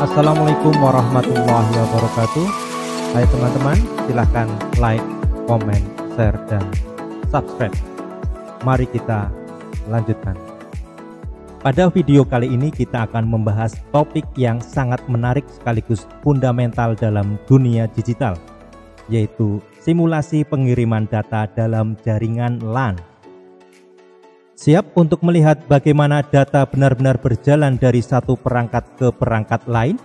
Assalamualaikum warahmatullahi wabarakatuh. Hai teman-teman, silahkan like, komen, share, dan subscribe. Mari kita lanjutkan. Pada video kali ini kita akan membahas topik yang sangat menarik sekaligus fundamental dalam dunia digital, yaitu simulasi pengiriman data dalam jaringan LAN. Siap untuk melihat bagaimana data benar-benar berjalan dari satu perangkat ke perangkat lain?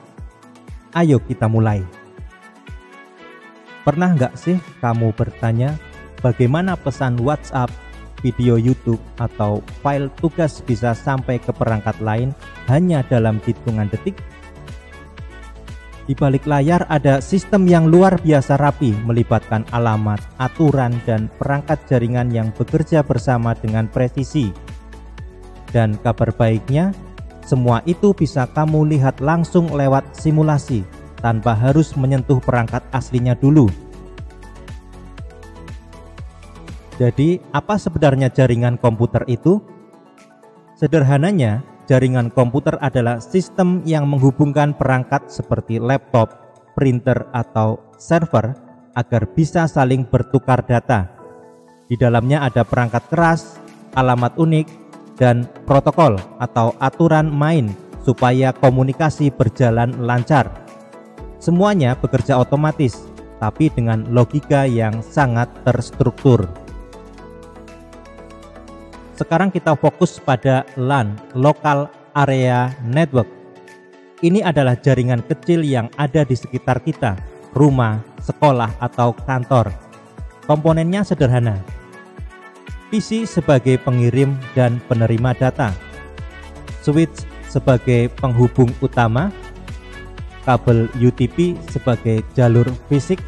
Ayo kita mulai. Pernah nggak sih kamu bertanya bagaimana pesan WhatsApp, video YouTube, atau file tugas bisa sampai ke perangkat lain hanya dalam hitungan detik? Di balik layar ada sistem yang luar biasa rapi, melibatkan alamat, aturan, dan perangkat jaringan yang bekerja bersama dengan presisi. Dan kabar baiknya, semua itu bisa kamu lihat langsung lewat simulasi, tanpa harus menyentuh perangkat aslinya dulu. Jadi, apa sebenarnya jaringan komputer itu? Sederhananya, jaringan komputer adalah sistem yang menghubungkan perangkat seperti laptop, printer, atau server agar bisa saling bertukar data. Di dalamnya ada perangkat keras, alamat unik, dan protokol atau aturan main supaya komunikasi berjalan lancar. Semuanya bekerja otomatis, tapi dengan logika yang sangat terstruktur. Sekarang kita fokus pada LAN, Local Area Network. Ini adalah jaringan kecil yang ada di sekitar kita, rumah, sekolah, atau kantor. Komponennya sederhana. PC sebagai pengirim dan penerima data, switch sebagai penghubung utama, kabel UTP sebagai jalur fisik,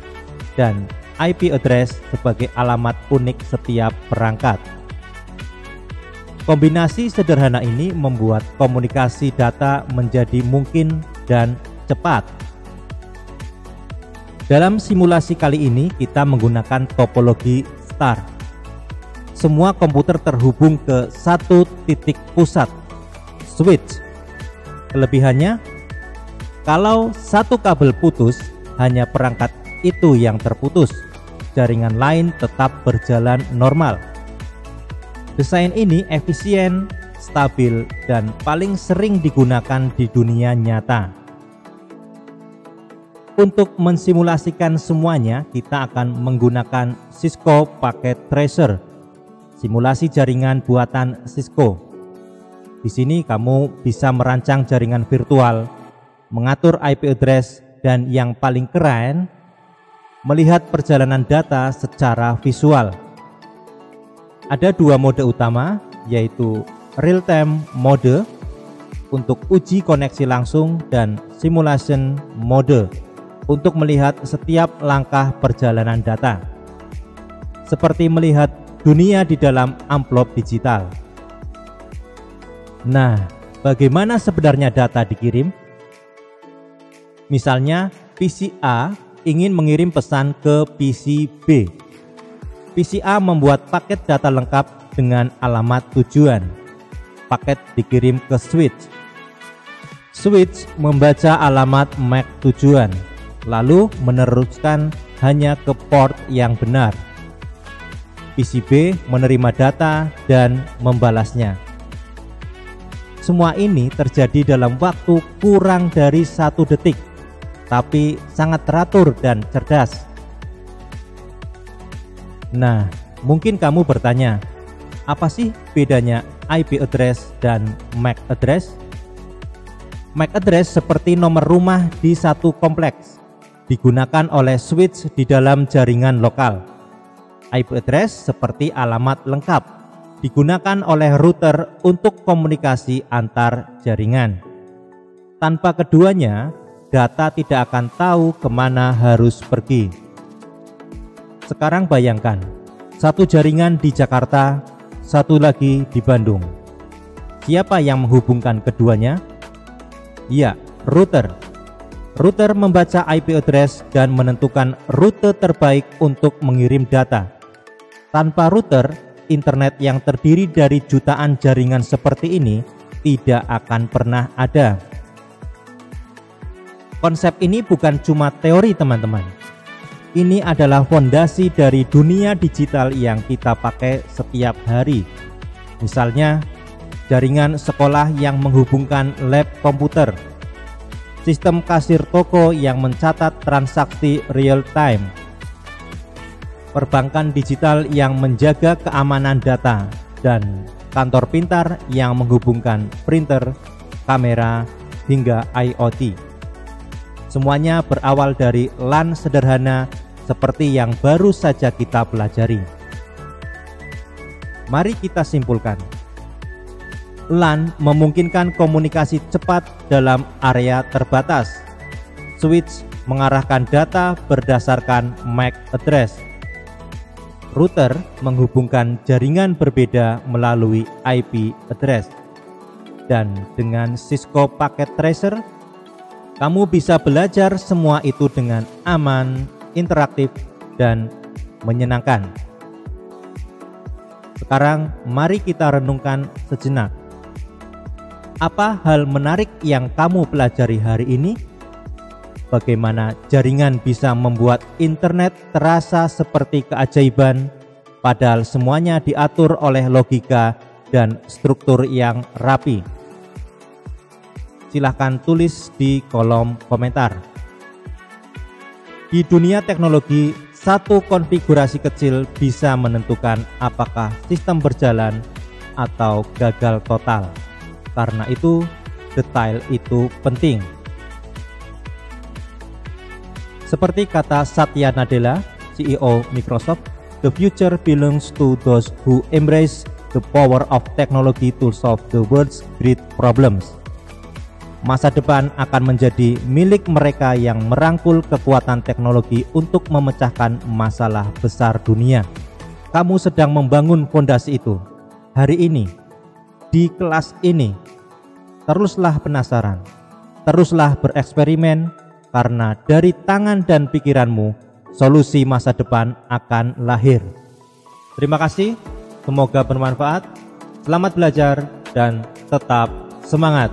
dan IP address sebagai alamat unik setiap perangkat. Kombinasi sederhana ini membuat komunikasi data menjadi mungkin dan cepat. Dalam simulasi kali ini kita menggunakan topologi star. Semua komputer terhubung ke satu titik pusat, switch. Kelebihannya, kalau satu kabel putus, hanya perangkat itu yang terputus. Jaringan lain tetap berjalan normal. Desain ini efisien, stabil, dan paling sering digunakan di dunia nyata. Untuk mensimulasikan semuanya, kita akan menggunakan Cisco Packet Tracer, simulasi jaringan buatan Cisco. Di sini kamu bisa merancang jaringan virtual, mengatur IP address, dan yang paling keren, melihat perjalanan data secara visual. Ada dua mode utama, yaitu real-time mode untuk uji koneksi langsung dan simulation mode untuk melihat setiap langkah perjalanan data, seperti melihat dunia di dalam amplop digital. Nah, bagaimana sebenarnya data dikirim? Misalnya, PC A ingin mengirim pesan ke PC B. PC A membuat paket data lengkap dengan alamat tujuan. Paket dikirim ke switch. Switch membaca alamat MAC tujuan, lalu meneruskan hanya ke port yang benar. PC B menerima data dan membalasnya. Semua ini terjadi dalam waktu kurang dari 1 detik, tapi sangat teratur dan cerdas. Nah, mungkin kamu bertanya, apa sih bedanya IP address dan MAC address? MAC address seperti nomor rumah di satu kompleks, digunakan oleh switch di dalam jaringan lokal. IP address seperti alamat lengkap, digunakan oleh router untuk komunikasi antar jaringan. Tanpa keduanya, data tidak akan tahu kemana harus pergi. Sekarang bayangkan, satu jaringan di Jakarta, satu lagi di Bandung. Siapa yang menghubungkan keduanya? Ya, router. Router membaca IP address dan menentukan rute terbaik untuk mengirim data. Tanpa router, internet yang terdiri dari jutaan jaringan seperti ini tidak akan pernah ada. Konsep ini bukan cuma teori teman-teman. Ini adalah fondasi dari dunia digital yang kita pakai setiap hari. Misalnya, jaringan sekolah yang menghubungkan lab komputer, sistem kasir toko yang mencatat transaksi real time, perbankan digital yang menjaga keamanan data, dan kantor pintar yang menghubungkan printer, kamera, hingga IoT. Semuanya berawal dari LAN sederhana seperti yang baru saja kita pelajari. Mari kita simpulkan. LAN memungkinkan komunikasi cepat dalam area terbatas. Switch mengarahkan data berdasarkan MAC address. Router menghubungkan jaringan berbeda melalui IP address. Dan dengan Cisco Packet Tracer, kamu bisa belajar semua itu dengan aman, interaktif, dan menyenangkan. Sekarang mari kita renungkan sejenak. Apa hal menarik yang kamu pelajari hari ini? Bagaimana jaringan bisa membuat internet terasa seperti keajaiban, padahal semuanya diatur oleh logika dan struktur yang rapi? Silahkan tulis di kolom komentar. Di dunia teknologi, satu konfigurasi kecil bisa menentukan apakah sistem berjalan atau gagal total. Karena itu, detail itu penting. Seperti kata Satya Nadella, CEO Microsoft, "The future belongs to those who embrace the power of technology to solve the world's great problems." Masa depan akan menjadi milik mereka yang merangkul kekuatan teknologi untuk memecahkan masalah besar dunia. Kamu sedang membangun fondasi itu. Hari ini, di kelas ini, teruslah penasaran, teruslah bereksperimen, karena dari tangan dan pikiranmu, solusi masa depan akan lahir. Terima kasih, semoga bermanfaat. Selamat belajar dan tetap semangat.